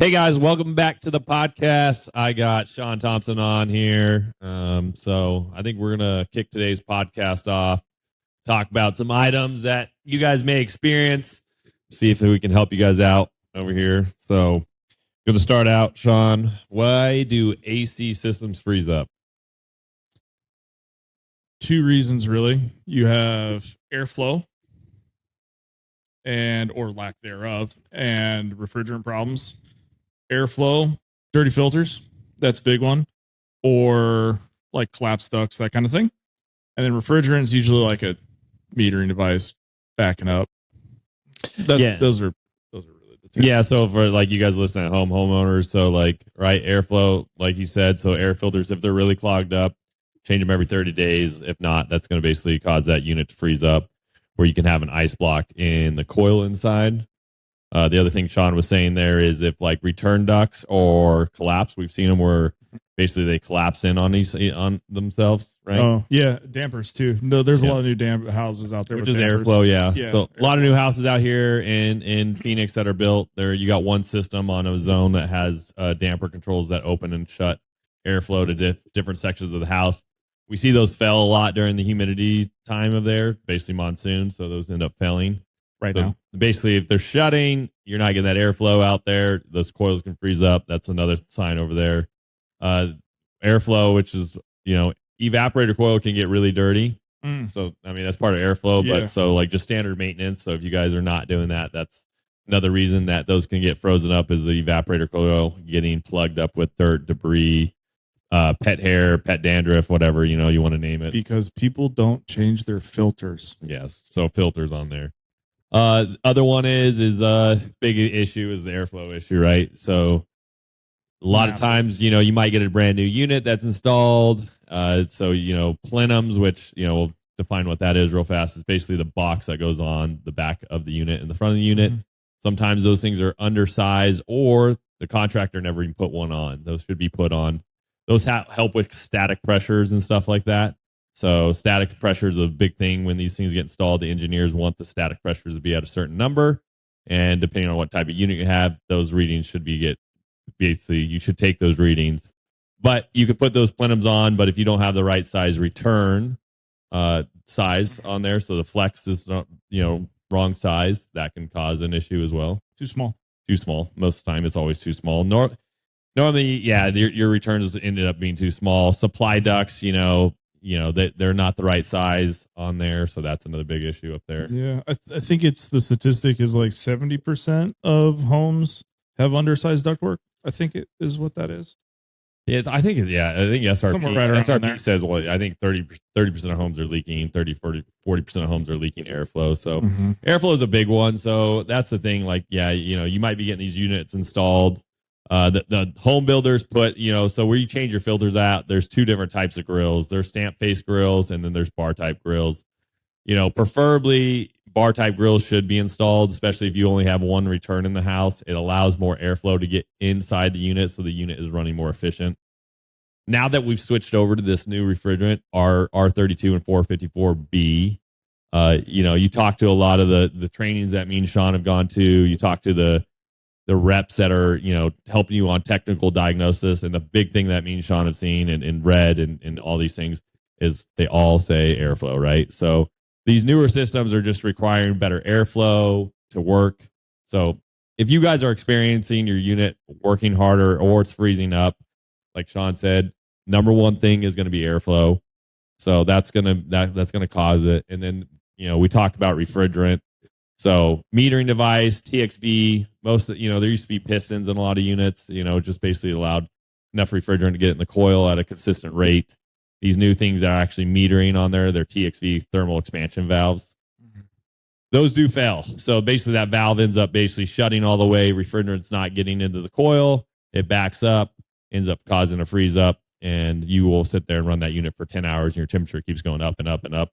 Hey guys, welcome back to the podcast. I got Sean Thompson on here. So I think we're gonna kick today's podcast off, talk about some items that you guys may experience, see if we can help you guys out over here. So gonna start out, Sean. Why do AC systems freeze up? Two reasons really. You have airflow and or lack thereof, and refrigerant problems. Airflow, dirty filters, that's a big one, or like collapsed ducts, that kind of thing. And then refrigerant is usually like a metering device backing up. Those are really the two. Yeah, so for like you guys listen at home, homeowners, so like right, airflow, like you said, so air filters, if they're really clogged up, change them every 30 days. If not, that's going to basically cause that unit to freeze up, where you can have an ice block in the coil inside. The other thing Sean was saying there is if like return ducts or collapse, we've seen them where basically they collapse in on themselves, right? Oh yeah, dampers too. No, there's a lot of new damp houses out there, Which with is dampers. airflow, yeah. So a lot of airflow. new houses out here in Phoenix that are built. There, you got one system on a zone that has damper controls that open and shut airflow to different sections of the house. We see those fail a lot during the humidity time of there, basically monsoon. So those end up failing. Right So now. basically, if they're shutting, you're not getting that airflow out there. Those coils can freeze up. That's another sign over there. Airflow, which is, evaporator coil can get really dirty. So, I mean, that's part of airflow, Yeah. but so like just standard maintenance. So if you guys are not doing that, that's another reason that those can get frozen up is the evaporator coil getting plugged up with dirt, debris, pet hair, pet dandruff, whatever, you want to name it. Because people don't change their filters. Yes. So filters on there. Other one is big issue is the airflow issue, right? So a lot of times, you might get a brand new unit that's installed. So plenums, which we'll define what that is real fast. It's basically the box that goes on the back of the unit and the front of the unit. Mm-hmm. Sometimes those things are undersized, or the contractor never even put one on. Those should be put on. Those help with static pressures and stuff like that. So static pressure is a big thing when these things get installed. The engineers want the static pressures to be at a certain number, and depending on what type of unit you have, those readings should basically you should take those readings. But you could put those plenums on, but if you don't have the right size return size on there, so the flex is not wrong size, that can cause an issue as well. Too small. Most of the time, it's always too small. Normally, yeah, your returns ended up being too small. Supply ducts, they're not the right size on there, so that's another big issue up there. Yeah, I think it's the statistic is like 70% of homes have undersized ductwork. I think it is what that is. Yeah, I think SRP, Right SRP says, well, I think 30% of homes are leaking, 40% of homes are leaking airflow. So airflow is a big one. So that's the thing. Like, yeah, you might be getting these units installed. The home builders put, so where you change your filters out, there's two different types of grills. There's stamp face grills, and then there's bar type grills. Preferably bar type grills should be installed, especially if you only have one return in the house. It allows more airflow to get inside the unit, so the unit is running more efficient. Now that we've switched over to this new refrigerant, R32 and 454B, you talk to a lot of the trainings that me and Sean have gone to. You talk to the reps that are, helping you on technical diagnosis. And the big thing that me and Sean have seen and read and all these things is they all say airflow, right? So these newer systems are just requiring better airflow to work. So if you guys are experiencing your unit working harder or it's freezing up, like Sean said, number one thing is going to be airflow. So that's going to cause it. And then, we talked about refrigerant. So metering device, TXV, there used to be pistons in a lot of units, just basically allowed enough refrigerant to get it in the coil at a consistent rate. These new things are actually metering on there. They're TXV, thermal expansion valves. Those do fail. So basically that valve ends up basically shutting all the way. Refrigerant's not getting into the coil. It backs up, ends up causing a freeze up, and you will sit there and run that unit for 10 hours and your temperature keeps going up and up and up.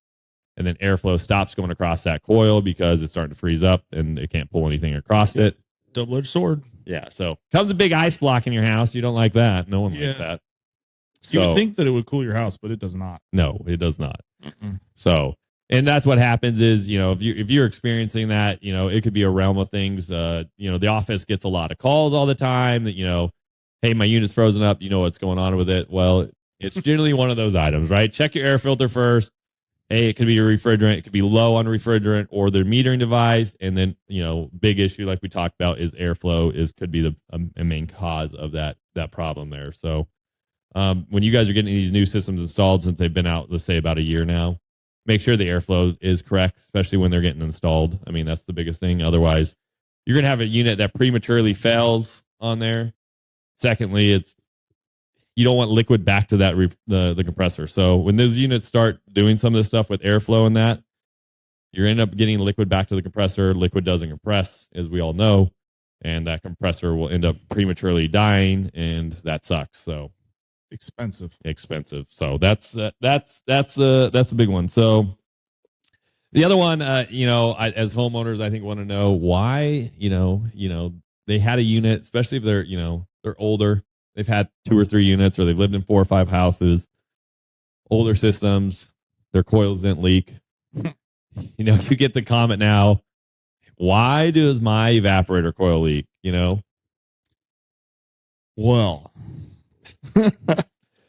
And then airflow stops going across that coil because it's starting to freeze up and it can't pull anything across it. Double-edged sword. Yeah, so comes a big ice block in your house. You don't like that. No one likes that. So you would think that it would cool your house, but it does not. No, it does not. So And that's what happens is, if you're experiencing that, it could be a realm of things. The office gets a lot of calls all the time that, hey, my unit's frozen up. You know what's going on with it? Well, it's generally one of those items, right? Check your air filter first. Hey, it could be your refrigerant. It could be low on refrigerant or their metering device. And then, big issue like we talked about is airflow could be the main cause of that problem there. So when you guys are getting these new systems installed, since they've been out, let's say about a year now, make sure the airflow is correct, especially when they're getting installed. I mean, that's the biggest thing. Otherwise, you're going to have a unit that prematurely fails on there. Secondly, you don't want liquid back to that the compressor. So when those units start doing some of this stuff with airflow and that, you end up getting liquid back to the compressor. Liquid doesn't compress, as we all know, and that compressor will end up prematurely dying, and that sucks. So expensive. So that's a big one. So the other one, as homeowners, I think want to know why, they had a unit, especially if they're older. They've had 2 or 3 units, or they've lived in 4 or 5 houses, older systems, their coils didn't leak. You get the comment now, why does my evaporator coil leak? Well,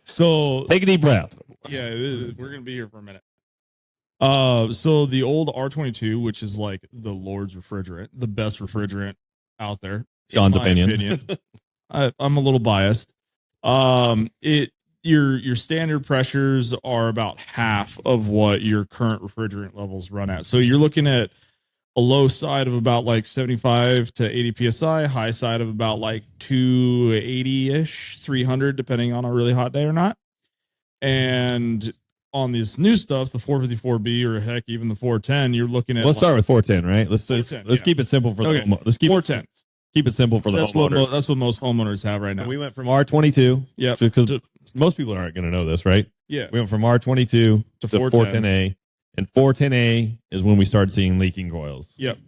so take a deep breath. Yeah, we're going to be here for a minute. So the old R22, which is like the Lord's refrigerant, the best refrigerant out there. Sean's opinion. I'm a little biased. Your standard pressures are about half of what your current refrigerant levels run at. So you're looking at a low side of about like 75 to 80 psi, high side of about like 280-ish, 300, depending on a really hot day or not. And on this new stuff, the 454B or heck, even the 410, you're looking at. Let's start with 410, right? Let's keep it simple for 410. Let's keep 410. Keep it simple for the homeowners. That's what most homeowners have right now. So we went from R22. Yeah, because most people aren't going to know this, right? Yeah, we went from R22 to 410A, and 410A is when we started seeing leaking coils. Yep.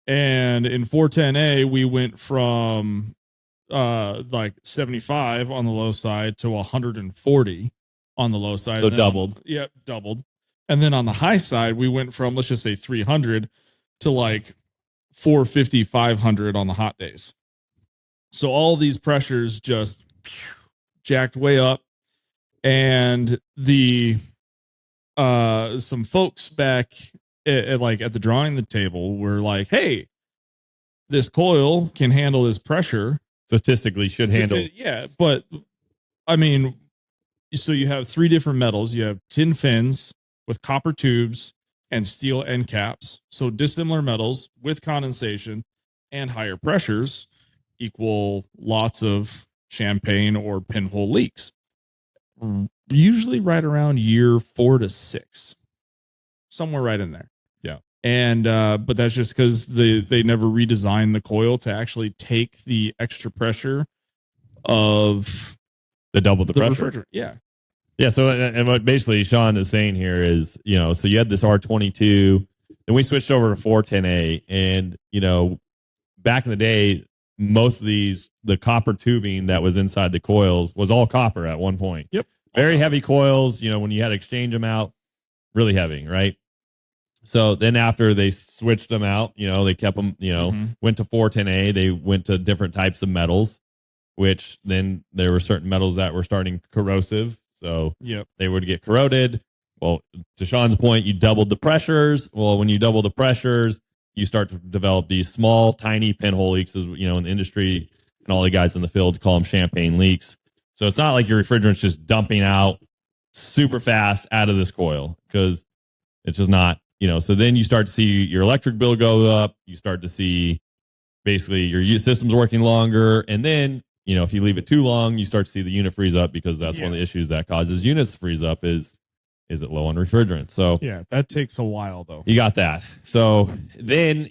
And in 410A, we went from like 75 on the low side to 140 on the low side. So doubled. Doubled. And then on the high side, we went from, let's just say 300 to like 450, 500 on the hot days. So all these pressures just jacked way up. And the some folks back at the drawing the table were like, hey, this coil can handle this pressure. Statistically should handle. Yeah, but I mean, so you have 3 different metals. You have tin fins with copper tubes and steel end caps. So dissimilar metals with condensation and higher pressures equal lots of champagne or pinhole leaks. Usually right around year 4 to 6, somewhere right in there. Yeah. And but that's just because they never redesigned the coil to actually take the extra pressure of double the pressure. Yeah. Yeah. So, and what basically Sean is saying here is, so you had this R22, then we switched over to 410A, and back in the day, most of the copper tubing that was inside the coils was all copper at one point. Yep. Very heavy coils, when you had to exchange them out, really heavy, right? So then after they switched them out, they kept them, went to 410A, they went to different types of metals, which then there were certain metals that were starting corrosive. So they would get corroded. Well, to Sean's point, you doubled the pressures. Well, when you double the pressures, you start to develop these small, tiny pinhole leaks, as in the industry, and all the guys in the field call them champagne leaks. So it's not like your refrigerant's just dumping out super fast out of this coil, because it's just not, so then you start to see your electric bill go up. You start to see basically your system's working longer. And then, if you leave it too long, you start to see the unit freeze up, because that's one of the issues that causes units to freeze up is it low on refrigerant? So yeah, that takes a while though. You got that. So then,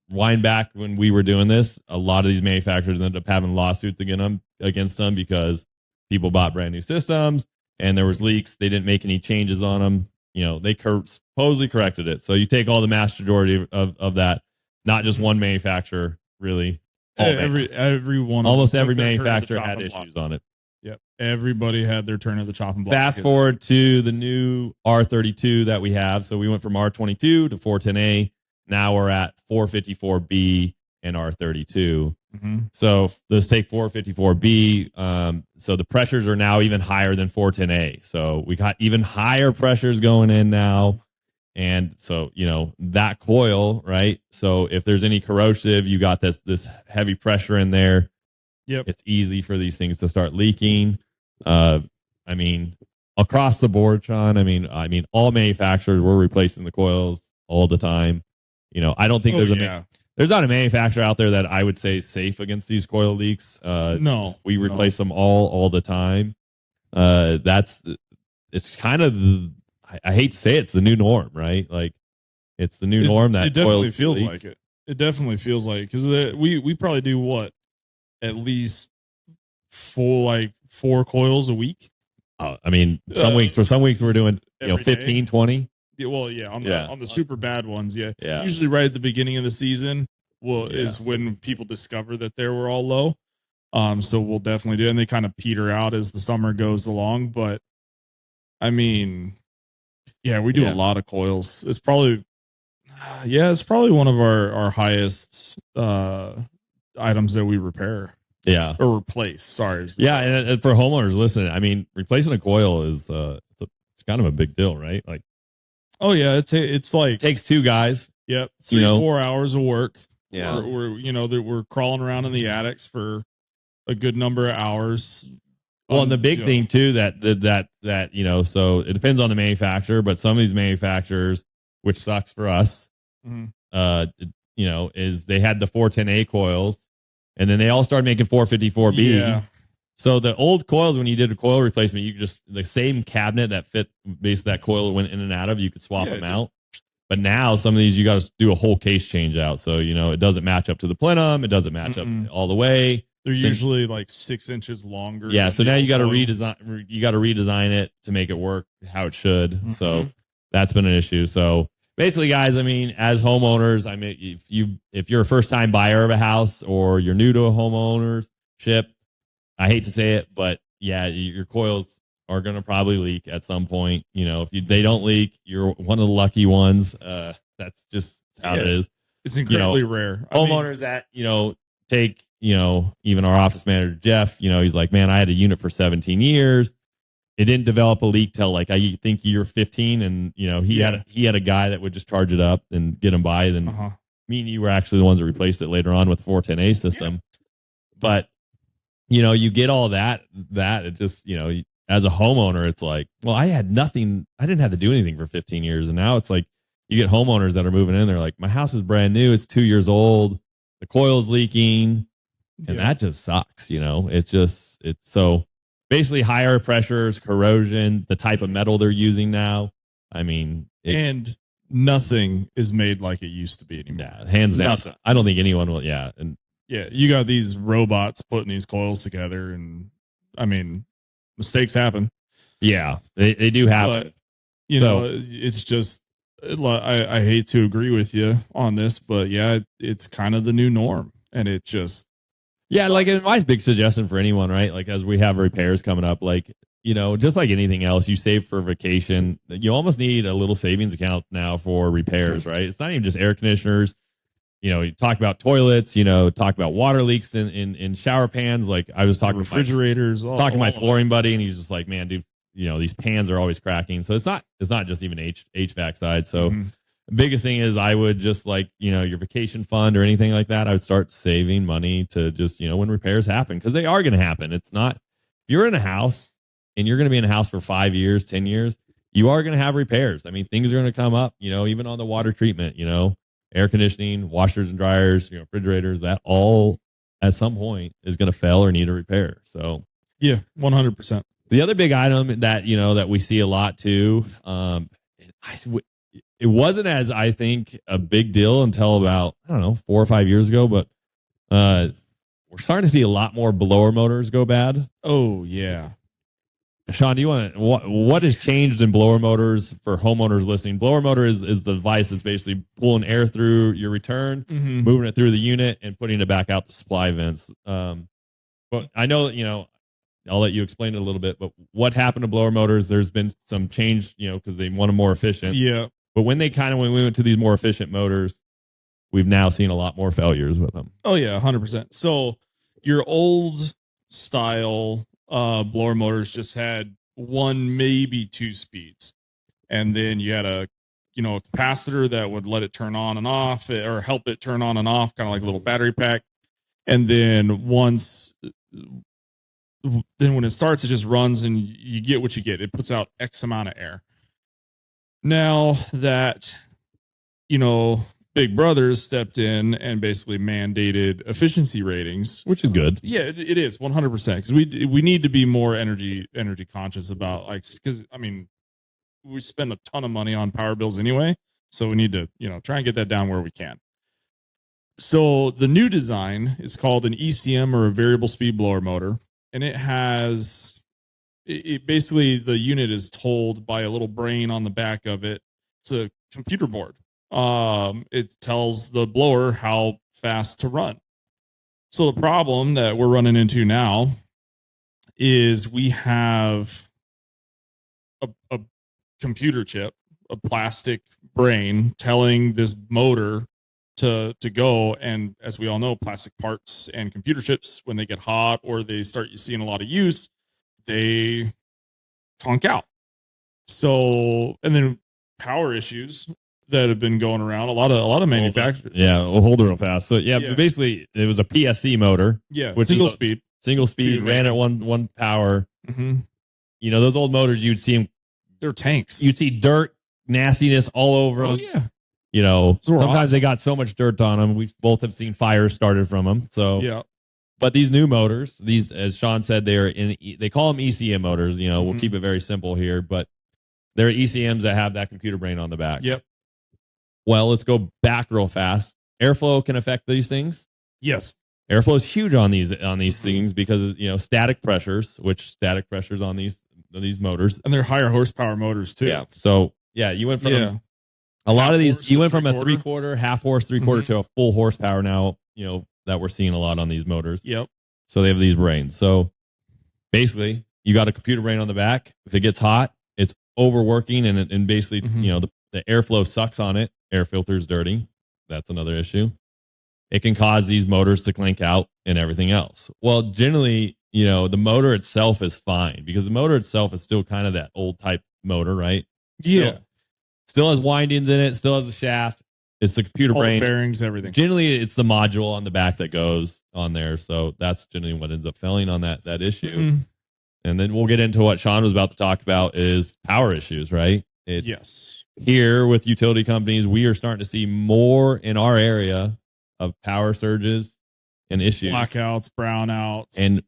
wind back when we were doing this, a lot of these manufacturers ended up having lawsuits against them because people bought brand new systems and there was leaks. They didn't make any changes on them. They supposedly corrected it. So you take all the mass majority of that, not just one manufacturer, really. Every one, almost every manufacturer had issues on it. Yep. Everybody had their turn at the chopping block. Fast forward to the new R32 that we have. So we went from R22 to 410A. Now we're at 454B and R32. So let's take 454B. So the pressures are now even higher than 410A. So we got even higher pressures going in now. And so, that coil, right? So if there's any corrosive, you got this heavy pressure in there. Yep. It's easy for these things to start leaking. Across the board, Sean, all manufacturers were replacing the coils all the time. I don't think there's not a manufacturer out there that I would say is safe against these coil leaks. No, we replace them all the time. It's kind of I hate to say it's the new norm, right? Like it's the new norm that it definitely feels like it. It definitely feels like because we probably do what at least four coils a week. Some weeks we're doing 15, 20. Yeah, well, on the super bad ones, yeah. Usually right at the beginning of the season is when people discover that they were all low. So we'll definitely do it, and they kind of peter out as the summer goes along. But we do a lot of coils. It's probably one of our highest items that we repair. Yeah. Or replace. Sorry. And for homeowners listening, replacing a coil is it's kind of a big deal, right? Like, oh yeah, it's like it takes two guys. Yep, 3-4 hours of work. Yeah, we're crawling around in the attics for a good number of hours. Well, and the big thing too that so it depends on the manufacturer, but some of these manufacturers, which sucks for us, is they had the 410A coils, and then they all started making 454B. Yeah. So the old coils, when you did a coil replacement, you just the same cabinet that fit basically that coil went in and out of, you could swap them out. But now some of these you got to do a whole case change out. So it doesn't match up to the plenum, it doesn't match up all the way. They're usually like 6 inches longer. Yeah, so now you got to redesign. You got to redesign it to make it work how it should. So that's been an issue. So basically, guys, as homeowners, if you're a first time buyer of a house or you're new to a homeownership, I hate to say it, but yeah, your coils are going to probably leak at some point. If they don't leak, you're one of the lucky ones. That's just how it is. It's incredibly rare. Homeowners that take. Even our office manager, Jeff, he's like, man, I had a unit for 17 years. It didn't develop a leak till I think year 15. And, he had a guy that would just charge it up and get him by. Then me and you were actually the ones that replaced it later on with the 410A system. Yeah. But, you get all that it just, as a homeowner, it's like, well, I had nothing. I didn't have to do anything for 15 years. And now it's like, you get homeowners that are moving in. They're like, my house is brand new. It's 2 years old. The coil's leaking. And that just sucks, it's so basically higher pressures, corrosion, the type of metal they're using now. And nothing is made like it used to be anymore. Yeah, hands down. Nothing. I don't think anyone will. Yeah. And you got these robots putting these coils together, and mistakes happen. Yeah, they do happen. But, it's just, I hate to agree with you on this, but yeah, it's kind of the new norm, and it just, yeah, like my big suggestion for anyone, right? Like as we have repairs coming up, like, just like anything else, you save for vacation. You almost need a little savings account now for repairs, right? It's not even just air conditioners. You talk about toilets, talk about water leaks in shower pans. Like I was talking refrigerators, talking to my flooring buddy, and he's just like, man, dude, these pans are always cracking. So it's not just even HVAC side. So biggest thing is I would just your vacation fund or anything like that. I would start saving money to just, when repairs happen, because they are going to happen. It's not, if you're in a house and you're going to be in a house for 5 years, 10 years, you are going to have repairs. Things are going to come up, even on the water treatment, air conditioning, washers and dryers, refrigerators, that all at some point is going to fail or need a repair. So yeah, 100%. The other big item that, that we see a lot too, it wasn't as I think a big deal until about 4 or 5 years ago, but we're starting to see a lot more blower motors go bad. Oh yeah, Sean, do you want to what has changed in blower motors for homeowners listening? Blower motor is the device that's basically pulling air through your return, moving it through the unit, and putting it back out the supply vents. But I know I'll let you explain it a little bit. But what happened to blower motors? There's been some change, because they want them more efficient. Yeah. But when we went to these more efficient motors, we've now seen a lot more failures with them. Oh yeah, 100%. So your old style blower motors just had one, maybe two speeds, and then you had a capacitor that would let it turn on and off, or help it turn on and off, kind of like a little battery pack. And then when it starts, it just runs and you get what you get. It puts out X amount of air. Now that Big Brother stepped in and basically mandated efficiency ratings, which is good. Yeah, it is 100%, because we need to be more energy conscious about, like, because I mean, we spend a ton of money on power bills anyway, so we need to try and get that down where we can. So the new design is called an ECM, or a variable speed blower motor, and it basically, the unit is told by a little brain on the back of it. It's a computer board. It tells the blower how fast to run. So the problem that we're running into now is we have a computer chip, a plastic brain, telling this motor to go. And as we all know, plastic parts and computer chips, when they get hot or they start seeing a lot of use, they conk out. So, and then power issues that have been going around. A lot of manufacturers. Yeah, we'll hold it real fast. So but basically, it was a PSC motor. Yeah, which single speed, ran at one power. Mm-hmm. Those old motors, you'd see them. They're tanks. You'd see dirt, nastiness all over them. Yeah. Sometimes they got so much dirt on them. We both have seen fires started from them. So yeah. But these new motors, these, as Sean said, they call them ECM motors. We'll keep it very simple here, but they're ECMs that have that computer brain on the back. Yep. Well, let's go back real fast. Airflow can affect these things. Yes. Airflow is huge on these things because static pressures on these motors, and they're higher horsepower motors too. Yeah. So you went from a lot of these. You went from a 3/4, half horse, 3/4 to a full horsepower now. That we're seeing a lot on these motors. Yep. So they have these brains. So basically, you got a computer brain on the back. If it gets hot, it's overworking, and basically, the airflow sucks on it. Air filter's dirty. That's another issue. It can cause these motors to clank out and everything else. Well, generally, the motor itself is fine, because the motor itself is still kind of that old type motor, right? Yeah. Still has windings in it. Still has a shaft. It's the computer brain, bearings, everything. Generally, it's the module on the back that goes on there. So that's generally what ends up failing on that issue. Mm-hmm. And then we'll get into what Sean was about to talk about, is power issues, right? Yes. Here with utility companies, we are starting to see more in our area of power surges and issues, blackouts, brownouts. And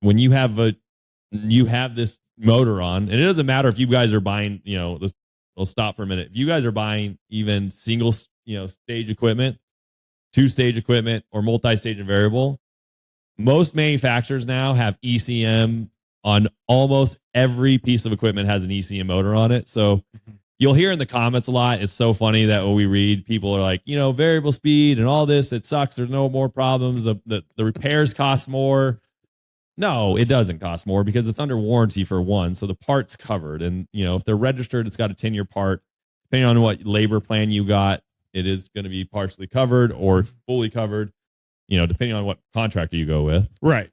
when you have this motor on, and it doesn't matter if you guys are buying, we'll stop for a minute. If you guys are buying even single stage equipment, 2-stage equipment, or multi-stage and variable, most manufacturers now have ECM on almost every piece of equipment. Has an ECM motor on it. So you'll hear in the comments a lot. It's so funny that when we read, people are like, variable speed and all this, it sucks. There's no more problems. The repairs cost more. No, it doesn't cost more, because it's under warranty for one. So the part's covered. And, if they're registered, it's got a 10-year part. Depending on what labor plan you got, it is going to be partially covered or fully covered, depending on what contractor you go with. Right.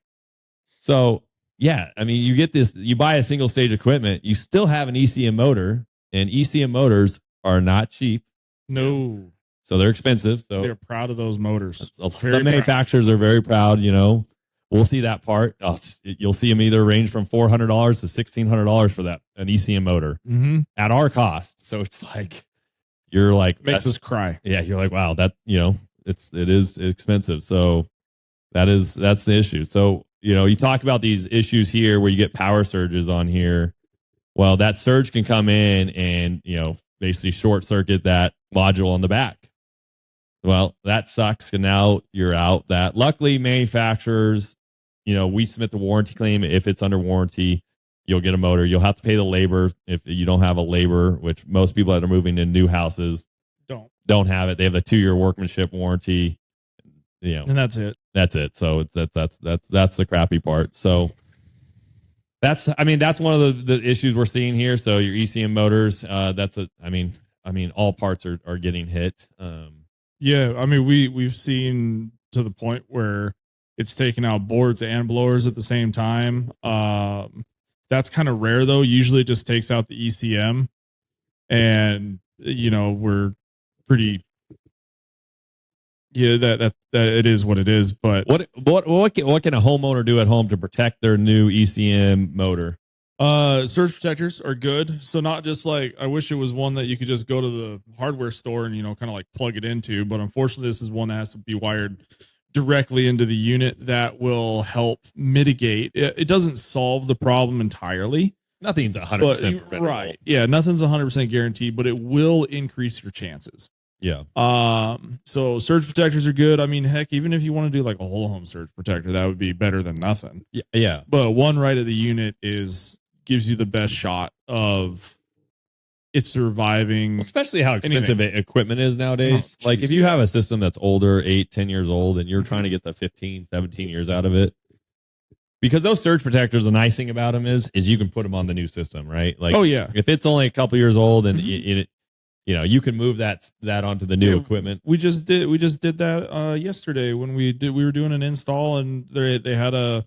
So, you get this, you buy a single stage equipment, you still have an ECM motor, and ECM motors are not cheap. No. So they're expensive. So they're proud of those motors. Some manufacturers are very proud, We'll see that part. You'll see them either range from $400 to $1,600 for an ECM motor at our cost. So it's like, you're like, makes us cry. Yeah, you're like, wow, that it is expensive. So that's the issue. So you talk about these issues here where you get power surges on here. Well, that surge can come in and basically short circuit that module on the back. Well, that sucks, and now you're out. That luckily manufacturers, we submit the warranty claim. If it's under warranty, you'll get a motor. You'll have to pay the labor if you don't have a labor, which most people that are moving in new houses don't have it. They have a 2-year workmanship warranty. And that's it. That's it. So that's the crappy part. So that's one of the issues we're seeing here. So your ECM motors, all parts are getting hit. Yeah, I mean we've seen to the point where it's taking out boards and blowers at the same time. That's kind of rare though. Usually it just takes out the ECM, and we're pretty that it is what it is. But what can a homeowner do at home to protect their new ECM motor? Surge protectors are good. So not just like, I wish it was one that you could just go to the hardware store and kind of like plug it into, but unfortunately this is one that has to be wired directly into the unit. That will help mitigate. It doesn't solve the problem entirely. Nothing's 100% preventable. Right. Yeah, nothing's 100% guaranteed, but it will increase your chances. Yeah. So surge protectors are good. I mean, heck, even if you want to do like a whole home surge protector, that would be better than nothing. Yeah. But one right of the unit gives you the best shot of it surviving. Especially how expensive equipment is nowadays. Oh, like if you have a system that's older, 8-10 years old, and you're trying to get the 15, 17 years out of it, because those surge protectors, the nice thing about them is you can put them on the new system, right? Like, oh yeah, if it's only a couple years old and you can move that onto the new equipment. We just did that yesterday when we were doing an install, and they had a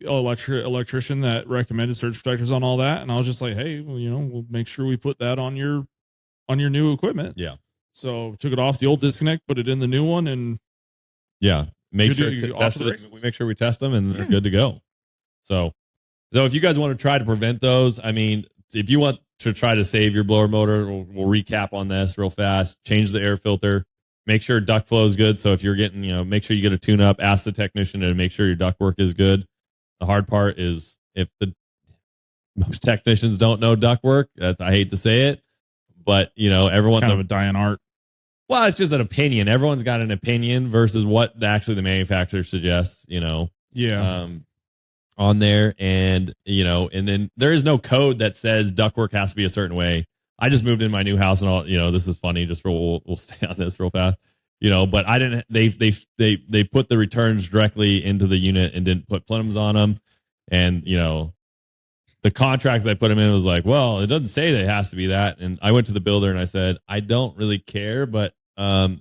electrician that recommended surge protectors on all that, and I was just like, hey, well, we'll make sure we put that on your new equipment. Yeah. So took it off the old disconnect, put it in the new one, and yeah, make sure we make sure we test them, and they're good to go. So if you guys want to try to prevent those, I mean, if you want to try to save your blower motor, we'll recap on this real fast. Change the air filter. Make sure duct flow is good. So if you're getting, make sure you get a tune up. Ask the technician to make sure your duct work is good. The hard part is most technicians don't know duct work. I hate to say it, but everyone's kind of a dying art. Well, it's just an opinion. Everyone's got an opinion versus what actually the manufacturer suggests. Yeah. On there, and and then there is no code that says ductwork has to be a certain way. I just moved in my new house, and all this is funny. Just we'll stay on this real fast. But I didn't. They put the returns directly into the unit and didn't put plenums on them, and the contract that I put them in was like, well, it doesn't say that it has to be that. And I went to the builder and I said, I don't really care, but I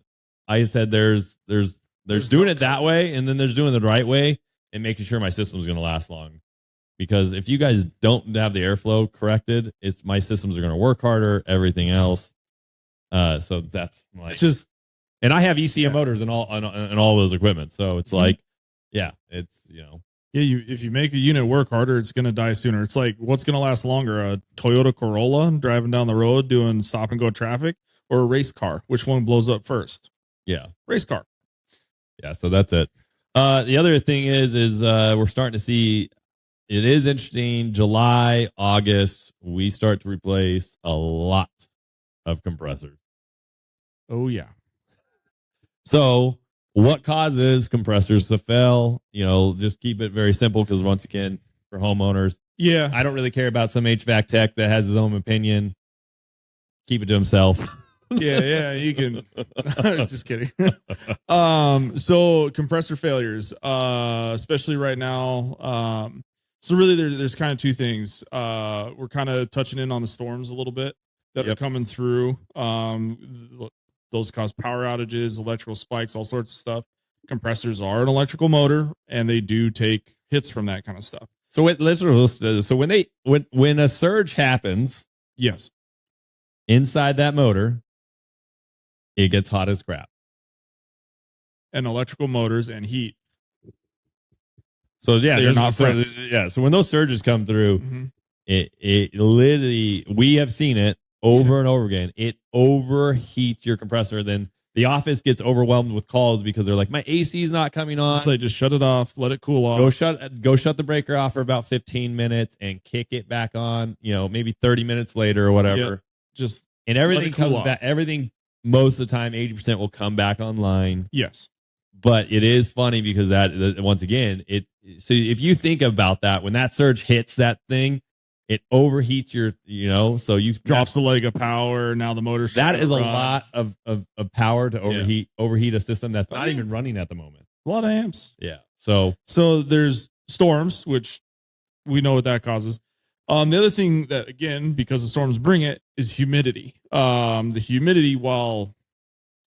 said there's doing it that way, and then there's doing it the right way, and making sure my system's going to last long. Because if you guys don't have the airflow corrected, my systems are going to work harder, everything else. So that's and I have ECM motors and all those equipment. So it's like, yeah, it's, yeah, if you make a unit work harder, it's going to die sooner. It's like, what's going to last longer? A Toyota Corolla driving down the road doing stop and go traffic, or a race car? Which one blows up first? Yeah. Race car. Yeah. So that's it. The other thing is we're starting to see, it is interesting. July, August, we start to replace a lot of compressors. Oh yeah. So what causes compressors to fail? Just keep it very simple, because once again, for homeowners, yeah, I don't really care about some HVAC tech that has his own opinion. Keep it to himself. Yeah, you can. Just kidding. So compressor failures, especially right now. So really, there's kind of two things. We're kind of touching in on the storms a little bit that are coming through. Those cause power outages, electrical spikes, all sorts of stuff. Compressors are an electrical motor, and they do take hits from that kind of stuff. So when a surge happens, yes, inside that motor, it gets hot as crap. And electrical motors and heat. So yeah, they're not friends. So when those surges come through, it literally, we have seen it over and over again. It overheats your compressor. Then the office gets overwhelmed with calls because they're like, my AC is not coming on. So just shut it off, let it cool off. Go shut the breaker off for about 15 minutes and kick it back on. Maybe 30 minutes later or whatever. Yeah, and everything comes back. Everything, most of the time, 80% will come back online. Yes. But it is funny because that once again, so if you think about that, when that surge hits that thing, it overheats your, so you drops a leg of power. Now the motor. That is a lot of power to overheat a system that's not even running at the moment. A lot of amps. Yeah. So there's storms, which we know what that causes. The other thing that, again, because the storms bring it, is humidity. The humidity, while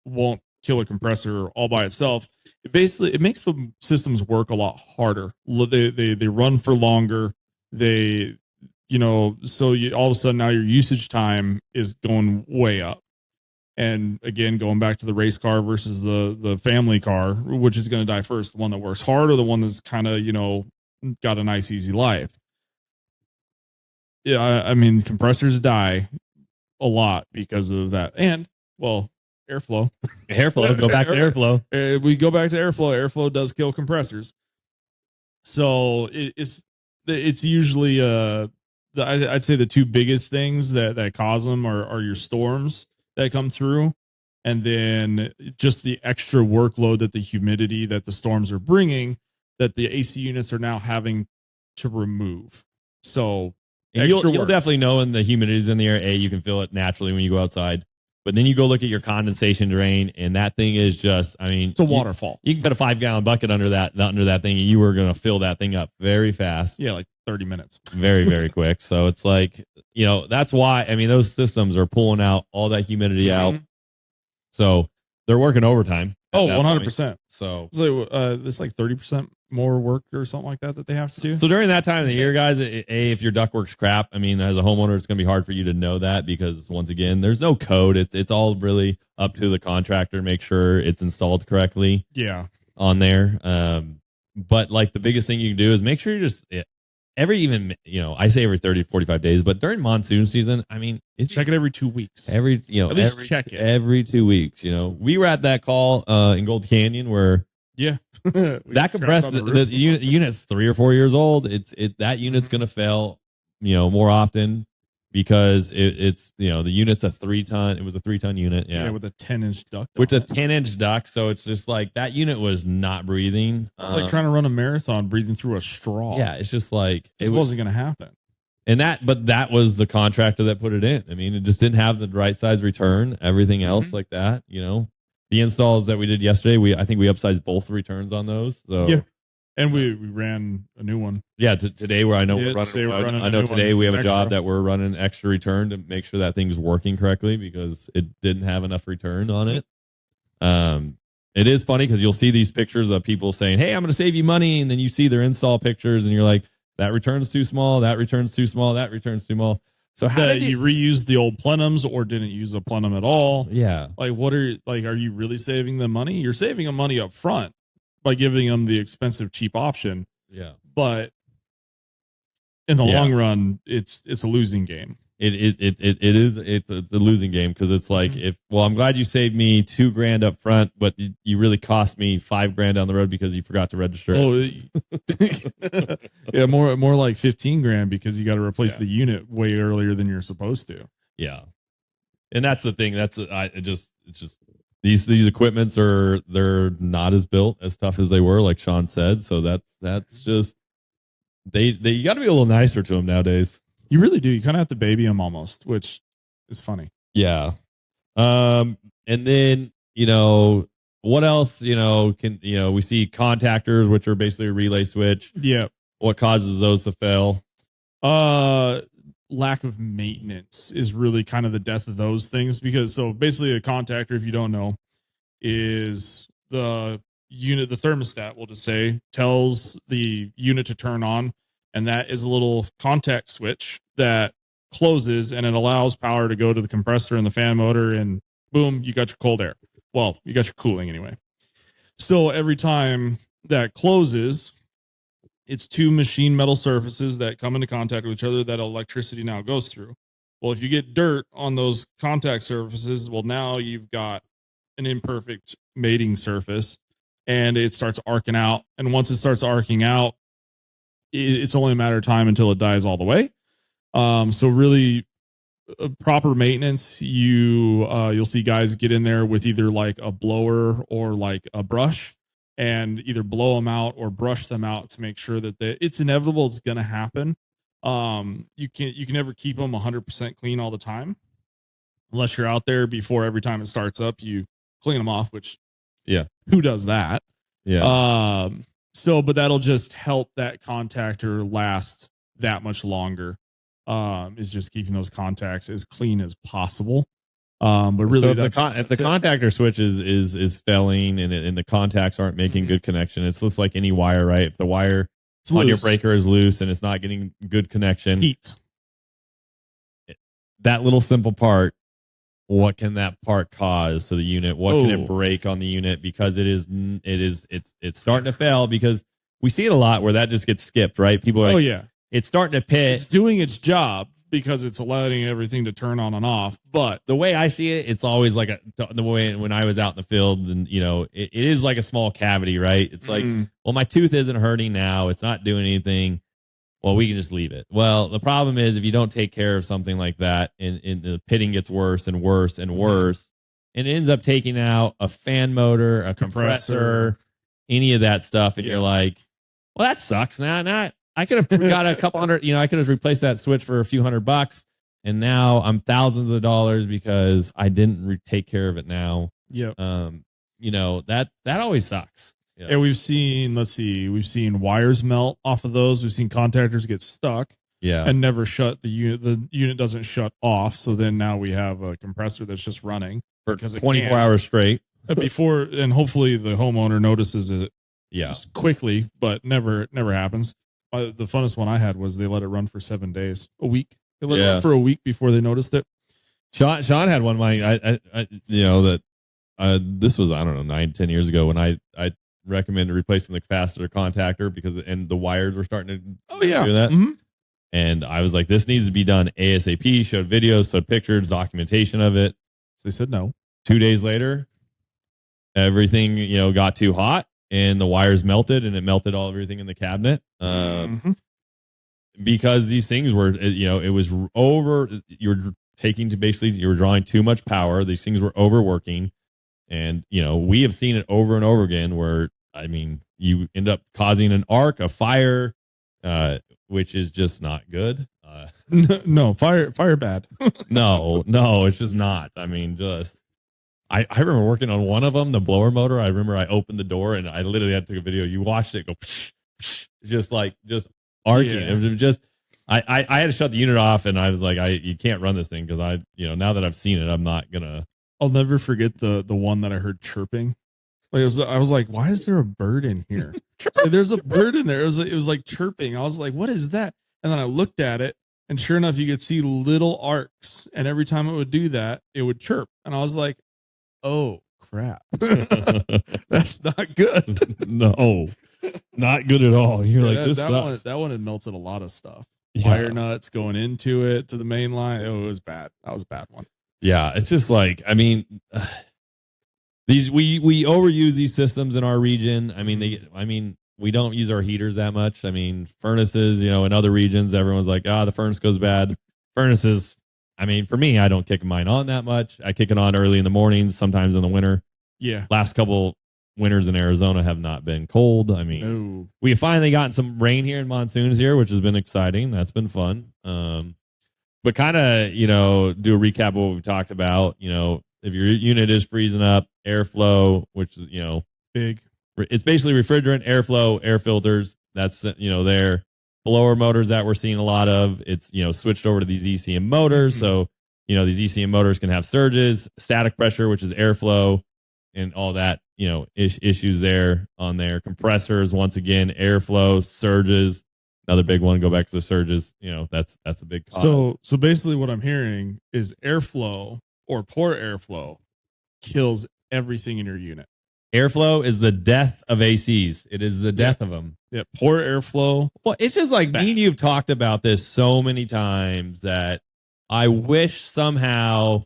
won't kill a compressor all by itself, it makes the systems work a lot harder. They run for longer. They, so all of a sudden now your usage time is going way up. And again, going back to the race car versus the family car, which is going to die first, the one that works hard or the one that's kind of, got a nice, easy life? Yeah, I mean, compressors die a lot because of that. And, well, airflow. Go back to airflow. We go back to airflow. Airflow does kill compressors. So it's usually, I'd say the two biggest things that cause them are your storms that come through, and then just the extra workload that the humidity that the storms are bringing, that the AC units are now having to remove. So you'll definitely know when the humidity is in the air. You can feel it naturally when you go outside. But then you go look at your condensation drain, and that thing is just, I mean, it's a waterfall. You can put a 5-gallon bucket under that thing, and you are going to fill that thing up very fast. Yeah, like 30 minutes. Very, very quick. So it's like, that's why, I mean, those systems are pulling out all that humidity out. So they're working overtime. Oh, 100%. So it's like 30% more work or something like that they have to do. So during that time of the year, guys, if your ductwork's crap, I mean, as a homeowner, it's going to be hard for you to know that because, once again, there's no code. It's all really up to the contractor to make sure it's installed correctly. Yeah. On there. But like the biggest thing you can do is make sure you just I say every 30 to 45 days, but during monsoon season, I mean, check it every 2 weeks. At least check it every 2 weeks. We were at that call in Gold Canyon where that compressor, the unit's 3 or 4 years old. That unit's going to fail, more often because it's the unit's a 3-ton. It was a 3-ton unit. Yeah. With a 10-inch duct. With a 10-inch duct. So it's just like that unit was not breathing. It's like trying to run a marathon breathing through a straw. Yeah. It's just like, it wasn't going to happen. But that was the contractor that put it in. I mean, it just didn't have the right size return. Everything else like that, the installs that we did yesterday, I think we upsized both the returns on those. So yeah, and we ran a new one. Yeah, today where I know we're running. I know today we have a job that we're running extra return to make sure that thing's working correctly because it didn't have enough return on it. It is funny because you'll see these pictures of people saying, "Hey, I'm going to save you money," and then you see their install pictures, and you're like, "That return's too small. That return's too small. That return's too small." So how did you reuse the old plenums or didn't use a plenum at all? Yeah. Like are you really saving them money? You're saving them money up front by giving them the expensive, cheap option. Yeah. But in the long run, it's a losing game. It's a losing game because it's like I'm glad you saved me $2,000 up front, but you really cost me $5,000 down the road because you forgot to register. Yeah, more like $15,000 because you got to replace the unit way earlier than you're supposed to. Yeah, and that's the thing. It's just these equipments they're not as built as tough as they were, like Sean said. So that's just you got to be a little nicer to them nowadays. You really do. You kind of have to baby them almost, which is funny. Yeah. And then, what else, we see contactors, which are basically a relay switch. Yeah. What causes those to fail? Lack of maintenance is really kind of the death of those things because so basically a contactor, if you don't know, is the unit, the thermostat, we'll just say, tells the unit to turn on. And that is a little contact switch that closes and it allows power to go to the compressor and the fan motor and boom, you got your cold air. Well, you got your cooling anyway. So every time that closes, it's two machine metal surfaces that come into contact with each other that electricity now goes through. Well, if you get dirt on those contact surfaces, well, now you've got an imperfect mating surface and it starts arcing out. And once it starts arcing out, it's only a matter of time until it dies all the way. So really proper maintenance, you'll see guys get in there with either like a blower or like a brush and either blow them out or brush them out to make sure that it's inevitable. It's going to happen. You can never keep them 100% clean all the time unless you're out there before every time it starts up, you clean them off, which who does that? Yeah. So, but that'll just help that contactor last that much longer. Is just keeping those contacts as clean as possible. But really, so if the contactor switch is failing and the contacts aren't making good connection, it's just like any wire, right? If the wire on your breaker is loose and it's not getting good connection, heat. That little simple part, what can that part cause to the unit? What can it break on the unit? Because it's starting to fail, because we see it a lot where that just gets skipped, right? People are like, it's starting to pit. It's doing its job because it's allowing everything to turn on and off. But the way I see it, it's always like the way when I was out in the field, and it is like a small cavity, right? It's like, well, my tooth isn't hurting now. It's not doing anything. Well, we can just leave it. Well, the problem is if you don't take care of something like that, and the pitting gets worse and worse and worse, and it ends up taking out a fan motor, a compressor, any of that stuff, and you're like, well, that sucks. Now I could have got a couple hundred, I could have replaced that switch for a few $100, and now I'm thousands of dollars because I didn't take care of it now. Yeah. That always sucks. Yeah. And we've seen wires melt off of those. We've seen contactors get stuck. Yeah. And never shut the unit. The unit doesn't shut off. So then now we have a compressor that's just running for 24 hours straight. And hopefully the homeowner notices it quickly, but never happens. The funnest one I had was they let it run for 7 days, a week. They let it run for a week before they noticed it. Sean had one of mine. This was, I don't know, 9-10 years ago when I recommended replacing the capacitor contactor because the wires were starting to do that. Mm-hmm. And I was like, this needs to be done ASAP. Showed videos, showed pictures, documentation of it. So they said no. 2 days later, everything got too hot and the wires melted, and it melted everything in the cabinet. Because these things were, it was over. You were drawing too much power. These things were overworking. And, we have seen it over and over again where, you end up causing an arc, a fire, which is just not good. No, fire bad. No, it's just not. I remember working on one of them, the blower motor. I remember I opened the door and I literally had to take a video. You watched it go, just arcing. Yeah. It was just, I had to shut the unit off, and I was like, you can't run this thing because now that I've seen it, I'm not gonna. I'll never forget the one that I heard chirping. I was like, why is there a bird in here? So there's a bird in there. It was like chirping. I was like, what is that? And then I looked at it, and sure enough, you could see little arcs. And every time it would do that, it would chirp. And I was like, oh crap, that's not good. No, not good at all. You're like, this sucks. That one had melted a lot of stuff. Wire nuts going into it to the main line. It was bad. That was a bad one. Yeah, it's just like, these we overuse these systems in our region. We don't use our heaters that much. Furnaces, in other regions, everyone's like, the furnace goes bad. Furnaces, for me, I don't kick mine on that much. I kick it on early in the mornings, sometimes in the winter. Yeah. Last couple winters in Arizona have not been cold. No. We have finally gotten some rain here in monsoons here, which has been exciting. That's been fun. But kind of, do a recap of what we talked about. If your unit is freezing up, airflow, which is, big. It's basically refrigerant, airflow, air filters. That's, there. Blower motors that we're seeing a lot of. It's, switched over to these ECM motors. So, these ECM motors can have surges, static pressure, which is airflow, and all that, issues there on there. Compressors, once again, airflow, surges. Another big one. Go back to the surges. That's a big cause. So basically, what I'm hearing is airflow or poor airflow kills everything in your unit. Airflow is the death of ACs. It is the death of them. Yeah, poor airflow. Well, it's just like me and you've talked about this so many times that I wish somehow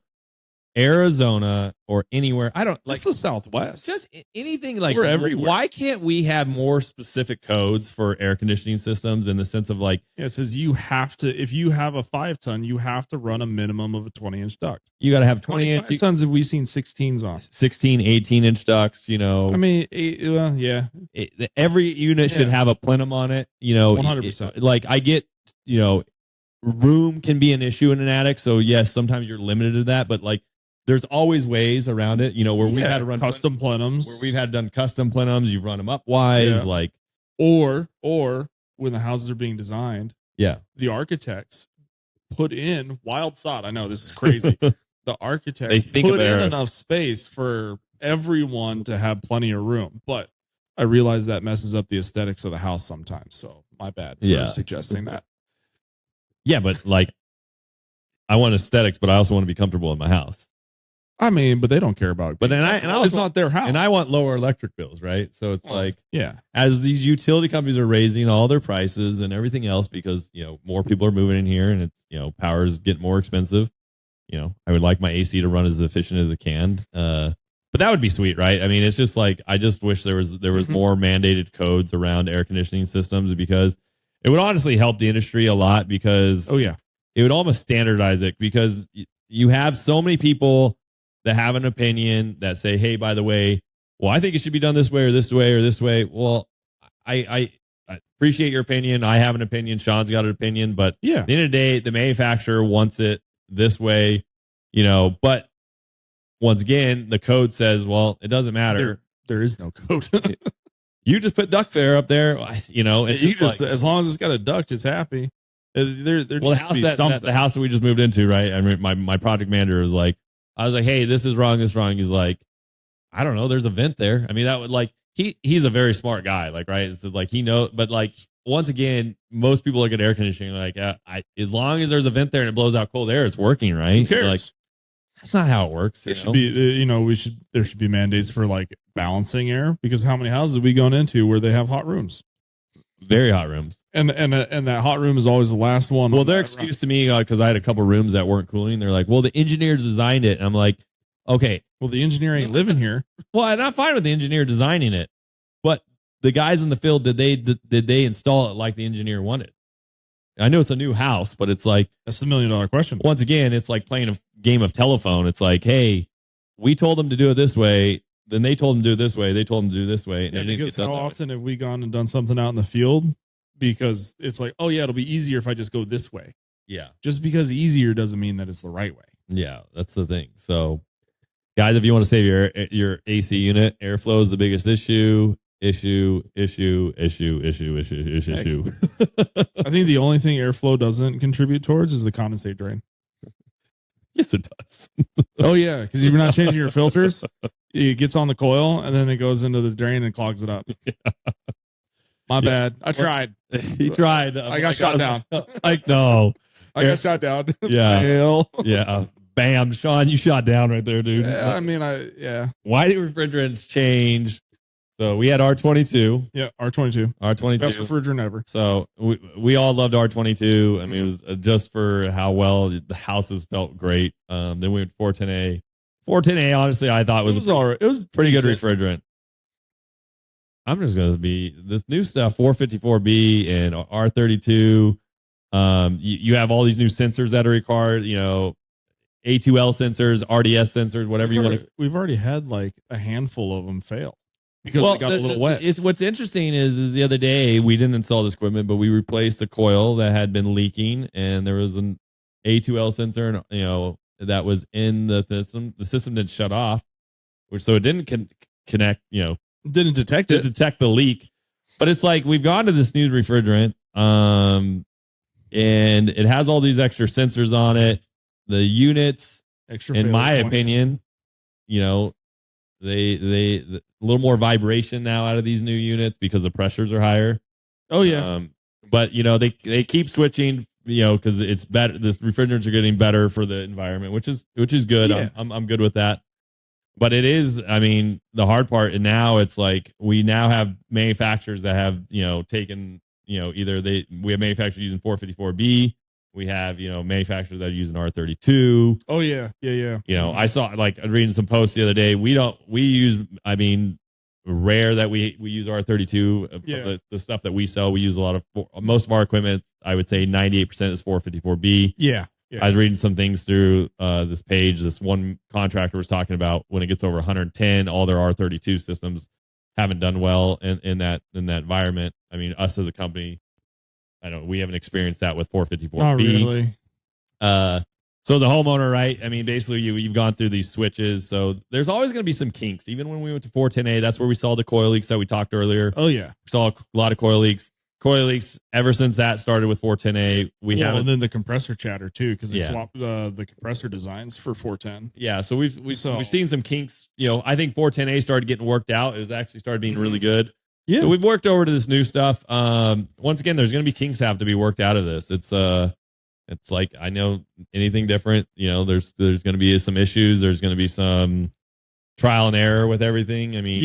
Arizona or anywhere, I don't like the Southwest, just anything like we're everywhere. Why can't we have more specific codes for air conditioning systems in the sense of like, it says you have to, if you have a 5-ton, you have to run a minimum of a 20-inch duct. You got to have 20 tons. Have we seen 16s on 16, 18-inch ducts? Every unit should have a plenum on it. 100%. Like I get, room can be an issue in an attic. So yes, sometimes you're limited to that, but like, there's always ways around it, where we've had to run custom plenums. Where we've had done custom plenums, you run them up wise, like Or when the houses are being designed, Yeah. the architects put in, wild thought, I know this is crazy. The architects put in enough space for everyone to have plenty of room. But I realize that messes up the aesthetics of the house sometimes. So my bad for suggesting that. Yeah, but like, I want aesthetics, but I also want to be comfortable in my house. I mean, but they don't care about it. But it's not their house. And I want lower electric bills, right? So it's yeah. As these utility companies are raising all their prices and everything else because, more people are moving in here and it's, power is getting more expensive. I would like my AC to run as efficient as it can. But that would be sweet, right? I mean, it's just like, I just wish there was more mandated codes around air conditioning systems because it would honestly help the industry a lot because it would almost standardize it because you have so many people that have an opinion that say, hey, by the way, well, I think it should be done this way or this way or this way. Well, I appreciate your opinion. I have an opinion. Sean's got an opinion. But at the end of the day, the manufacturer wants it this way, but once again, the code says, well, it doesn't matter. There is no code. You just put duct fair up there, it's just as long as it's got a duct, it's happy. There needs to be something. The house that we just moved into, right? I mean, my project manager was like, I was like, hey, this is wrong, He's like, I don't know. There's a vent there. I mean, that would he's a very smart guy, right? It's like he knows, but once again, most people look at air conditioning like, as long as there's a vent there and it blows out cold air, it's working, right? Who cares? That's not how it works. It should be, there should be mandates for balancing air because how many houses have we gone into where they have hot rooms? Very hot rooms. And that hot room is always the last one. Well, their excuse to me, because I had a couple rooms that weren't cooling, they're like, well, the engineers designed it. And I'm like, okay. Well, the engineer ain't living here. Well, I'm not fine with the engineer designing it. But the guys in the field, did they install it like the engineer wanted? I know it's a new house, but it's like... That's $1 million question. Once again, it's like playing a game of telephone. It's like, hey, we told them to do it this way. Then they told them to do it this way. They told them to do it this way. Yeah, because how often have we gone and done something out in the field? Because it's like, oh, yeah, it'll be easier if I just go this way. Yeah. Just because easier doesn't mean that it's the right way. Yeah, that's the thing. So, guys, if you want to save your AC unit, airflow is the biggest issue. I think the only thing airflow doesn't contribute towards is the condensate drain. Yes, it does. Oh, yeah, because if you're not changing your filters, it gets on the coil, and then it goes into the drain and clogs it up. Yeah. My bad. I tried. He tried. I got shot down. Like, no. I got shot down. Yeah. Hell. Yeah. Bam. Sean, you shot down right there, dude. Yeah, I mean, Why do refrigerants change? So we had R22. Yeah, R22. R22. Best refrigerant ever. So we all loved R22. I mean, it was just for how well the houses felt great. Then we went 410A. 410A, honestly, I thought was all right. It was pretty good refrigerant. I'm just going to be this new stuff, 454B and R32. You have all these new sensors that are required, A2L sensors, RDS sensors, whatever you want to. We've already had a handful of them fail because they got a little wet. It's what's interesting is the other day we didn't install this equipment, but we replaced a coil that had been leaking, and there was an A2L sensor, that was in the system. The system didn't shut off, so it didn't connect, didn't detect it. Detect the leak. But it's like we've gone to this new refrigerant, and it has all these extra sensors on it. The units, in my opinion, they a little more vibration now out of these new units because the pressures are higher. Oh yeah. But they keep switching, because it's better. The refrigerants are getting better for the environment, which is good. Yeah. I'm good with that. But it is, I mean, the hard part, and now it's like we now have manufacturers that have, taken, either we have manufacturers using 454B, we have, manufacturers that are using R32. Oh yeah, yeah. I saw I was reading some posts the other day. Rare that we use R32. Yeah. The stuff that we sell, we use a lot of, most of our equipment, I would say 98% is 454B. Yeah. Yeah. I was reading some things through this page. This one contractor was talking about when it gets over 110, all their R32 systems haven't done well in that environment. I mean, us as a company, we haven't experienced that with 454B. Not really. So as a homeowner, right? I mean, basically you've gone through these switches. So there's always going to be some kinks. Even when we went to 410A, that's where we saw the coil leaks that we talked earlier. Oh yeah. We saw a lot of coil leaks. Coil leaks ever since that started with 410A. And then the compressor chatter too, because they Yeah. swapped the compressor designs for 410. Yeah, so we've seen some kinks. You know, I think 410A started getting worked out. It actually started being really good. Yeah. So we've worked over to this new stuff. Once again, there's going to be kinks have to be worked out of this. It's like, I know anything different. You know, there's going to be some issues. There's going to be some trial and error with everything. I mean,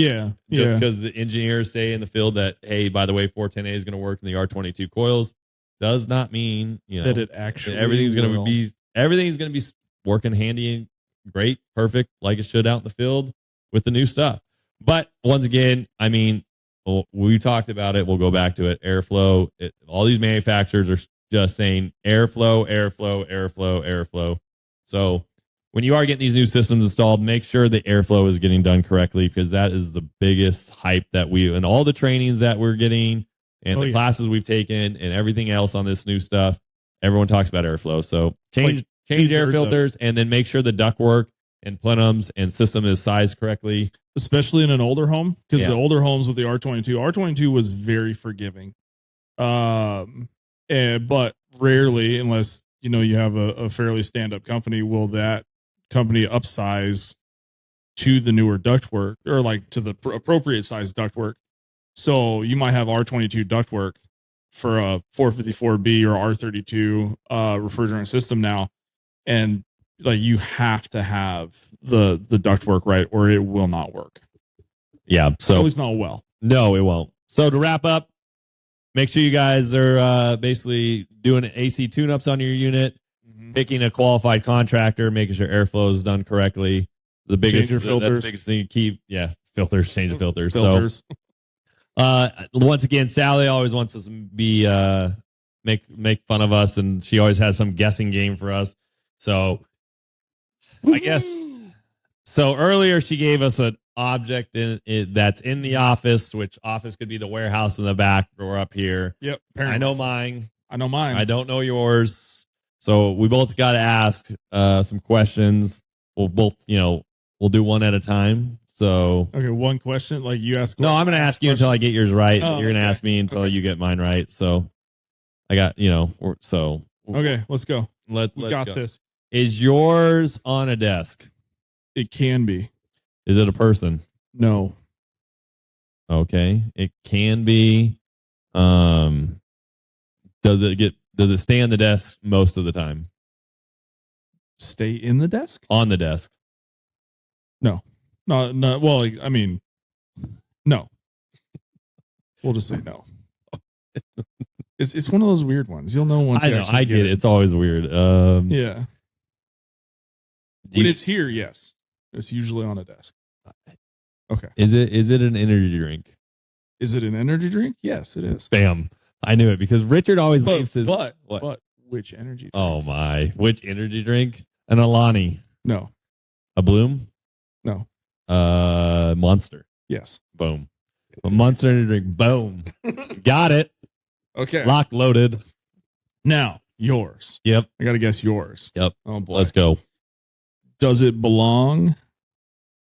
just because the engineers say in the field that, hey, by the way, 410A is going to work in the R22 coils, does not mean, you know, that it actually everything's going to be working handy and great, perfect, like it should out in the field with the new stuff. But once again, I mean, we talked about it. We'll go back to it. Airflow. All these manufacturers are just saying airflow, airflow, airflow, airflow. So when you are getting these new systems installed, make sure the airflow is getting done correctly, because that is the biggest hype that and all the trainings that we're getting and the classes we've taken and everything else on this new stuff. Everyone talks about airflow. So change air filters and then make sure the ductwork and plenums and system is sized correctly. Especially in an older home, because the older homes with the R22 was very forgiving. But rarely, unless you have a fairly stand-up company, will that company upsize to the newer ductwork or like to the appropriate size ductwork. So you might have R22 ductwork for a 454B or R32 refrigerant system now, and like you have to have the ductwork right, or it will not work. Yeah, so at least not well. No, it won't. So to wrap up, make sure you guys are basically doing AC tune-ups on your unit, picking a qualified contractor, making sure airflow is done correctly. The biggest filters. That's the biggest thing you keep. Yeah, filters, change the filters. So, once again, Sally always wants us to be make fun of us, and she always has some guessing game for us. So I guess so. Earlier, she gave us an object that's in the office, which office could be the warehouse in the back or up here. Yep. Apparently. I know mine. I don't know yours. So we both got to ask some questions. We'll both, we'll do one at a time. So okay, one question. Like you ask. No, I'm going to ask you until I get yours right. Oh, You're going to ask me until you get mine right. So I got, okay, let's go. Let's got go. this. Is yours on a desk? It can be. Is it a person? No. Okay. It can be. Does it stay on the desk most of the time? Stay in the desk? On the desk? No. No. Well, I mean, no. We'll just say no. It's one of those weird ones. You'll know once. I know. I get it. It's always weird. Yeah. When it's here, yes. It's usually on a desk. Okay. Is it an energy drink? Is it an energy drink? Yes, it is. Bam. I knew it because Richard always names his. But which energy drink? Oh my! Which energy drink? An Alani? No. A Bloom? No. Monster? Yes. Boom. A Monster energy drink. Boom. Got it. Okay. Locked, loaded. Now yours. Yep. I got to guess yours. Yep. Oh boy. Let's go. Does it belong?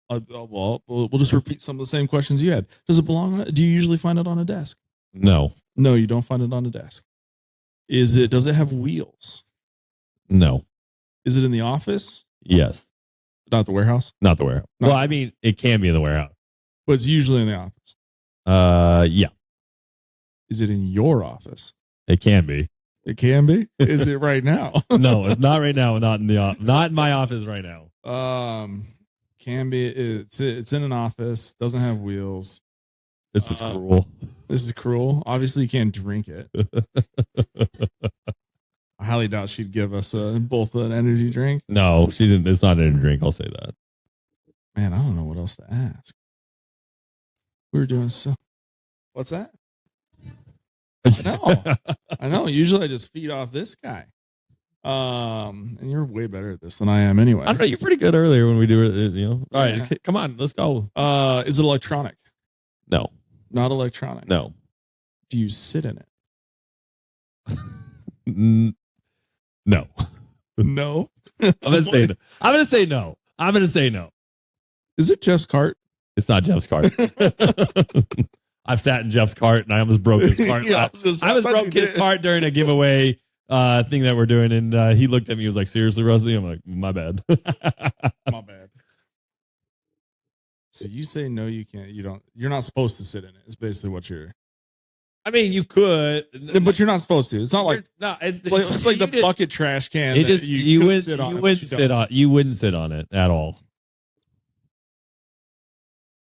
Well, we'll just repeat some of the same questions you had. Does it belong? Do you usually find it on a desk? No. No, you don't find it on a desk. Does it have wheels? No. Is it in the office? Yes. Not the warehouse? Not the warehouse. Well, I mean, it can be in the warehouse. But it's usually in the office. Yeah. Is it in your office? It can be. It can be. Is it right now? No, it's not right now. Not in not in my office right now. Can be. It's in an office. Doesn't have wheels. This is cruel. This is cruel. Obviously, you can't drink it. I highly doubt she'd give us both an energy drink. No, she didn't. It's not an energy drink. I'll say that. Man, I don't know what else to ask. We were doing so. What's that? I know. Usually I just feed off this guy. And you're way better at this than I am anyway. I don't know. You're pretty good earlier when we do it, All right, come on, let's go. Is it electronic? No. Not electronic. No. Do you sit in it? No. No. I'm gonna say no. I'm gonna say no. I'm gonna say no. Is it Jeff's cart? It's not Jeff's cart. I've sat in Jeff's cart and I almost broke his cart. Yeah, I almost broke his cart during a giveaway thing that we're doing, and he looked at me. He was like, "Seriously, Rusty?" I'm like, "My bad." My bad. So you say no, you can't. You don't. You're not supposed to sit in it. It's basically what you're. I mean, you could, but you're not supposed to. It's not like no. It's like the bucket trash can. It just you wouldn't sit on. You wouldn't sit on it at all.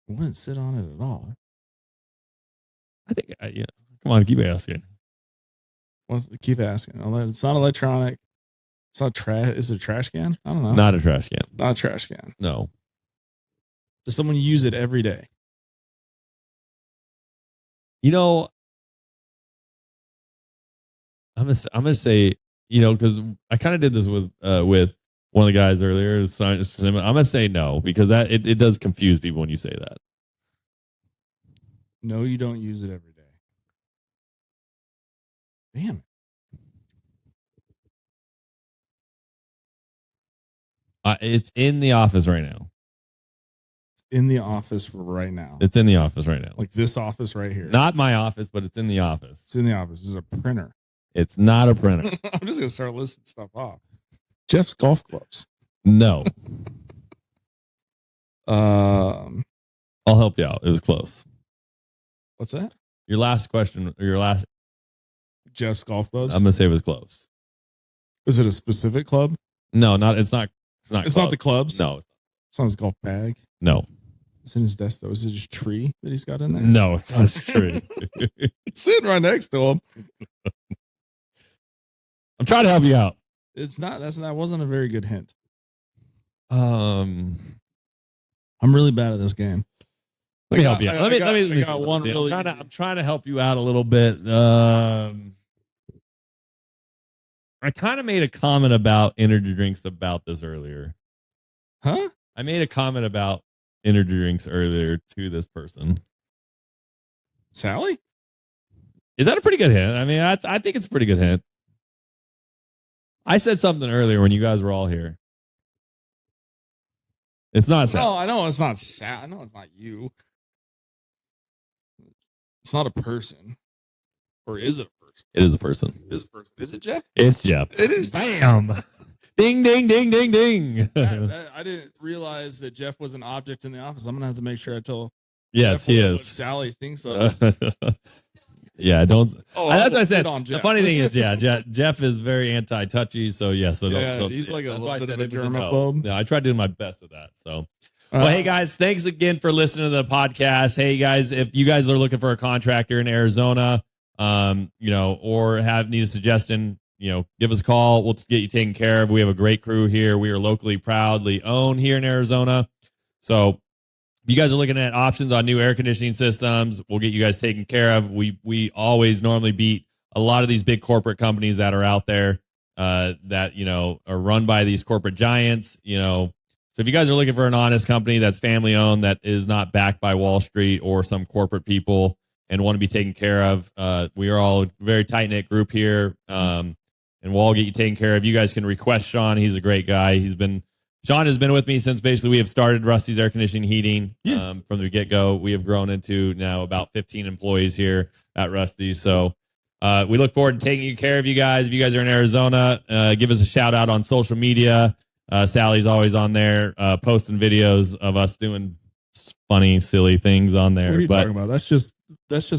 I wouldn't sit on it at all. I think. Yeah. Come on, keep asking. Well, keep asking. It's not electronic. It's not trash. Is it a trash can? I don't know. Not a trash can. Not a trash can. No. Does someone use it every day? You know, I'm gonna say, because I kind of did this with one of the guys earlier. I'm gonna say no, because that it does confuse people when you say that. No, you don't use it every day. Damn it. It's in the office right now. In the office right now. It's in the office right now. Like this office right here. Not my office, but it's in the office. It's in the office. This is a printer. It's not a printer. I'm just going to start listing stuff off. Jeff's golf clubs. No. I'll help you out. It was close. What's that? Your last question, or your last. Jeff's golf clubs? I'm going to say it was close. Is it a specific club? No, it's not. It's not the clubs? No. It's not his golf bag? No. It's in his desk, though. Is it just tree that he's got in there? No, it's not a tree. It's sitting right next to him. I'm trying to help you out. It's not. That wasn't a very good hint. I'm really bad at this game. Let me help you out. I'm trying to help you out a little bit. I kind of made a comment about energy drinks about this earlier. Huh? I made a comment about energy drinks earlier to this person. Sally? Is that a pretty good hint? I mean, I think it's a pretty good hint. I said something earlier when you guys were all here. It's not Sally. No, I know it's not Sally. I know it's not you. It's not a person. Or is it a person? It is a person. It is a person. Is it Jeff? It's Jeff. It is. Bam. Ding, ding, ding, ding, ding. I didn't realize that Jeff was an object in the office. I'm going to have to make sure I tell Yes, Jeff he what is. Sally thinks of. Yeah, don't. Oh, that's what I said. The funny thing is, Jeff is very anti-touchy. So yeah, he's like a little bit of a germaphobe. Yeah, I tried to do my best with that. So, well, hey guys, thanks again for listening to the podcast. Hey guys, if you guys are looking for a contractor in Arizona, or need a suggestion, give us a call. We'll get you taken care of. We have a great crew here. We are locally proudly owned here in Arizona. So if you guys are looking at options on new air conditioning systems, we'll get you guys taken care of. We always normally beat a lot of these big corporate companies that are out there that, are run by these corporate giants, So if you guys are looking for an honest company that's family owned, that is not backed by Wall Street or some corporate people and want to be taken care of, we are all a very tight-knit group here. And we'll all get you taken care of. You guys can request Sean. He's a great guy. Sean has been with me since basically we have started Rusty's Air Conditioning Heating from the get-go. We have grown into now about 15 employees here at Rusty's. So we look forward to taking care of you guys. If you guys are in Arizona, give us a shout-out on social media. Sally's always on there posting videos of us doing funny, silly things on there. What are you talking about? That's just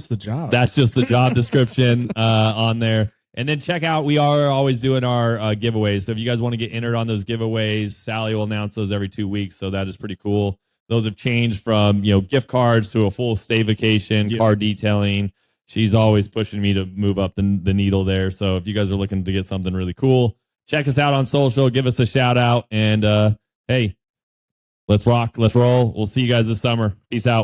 the job. That's just the job description on there. And then check out, we are always doing our giveaways. So if you guys want to get entered on those giveaways, Sally will announce those every 2 weeks. So that is pretty cool. Those have changed from, gift cards to a full stay vacation, car detailing. She's always pushing me to move up the needle there. So if you guys are looking to get something really cool, check us out on social, give us a shout out. And hey, let's rock, let's roll. We'll see you guys this summer. Peace out.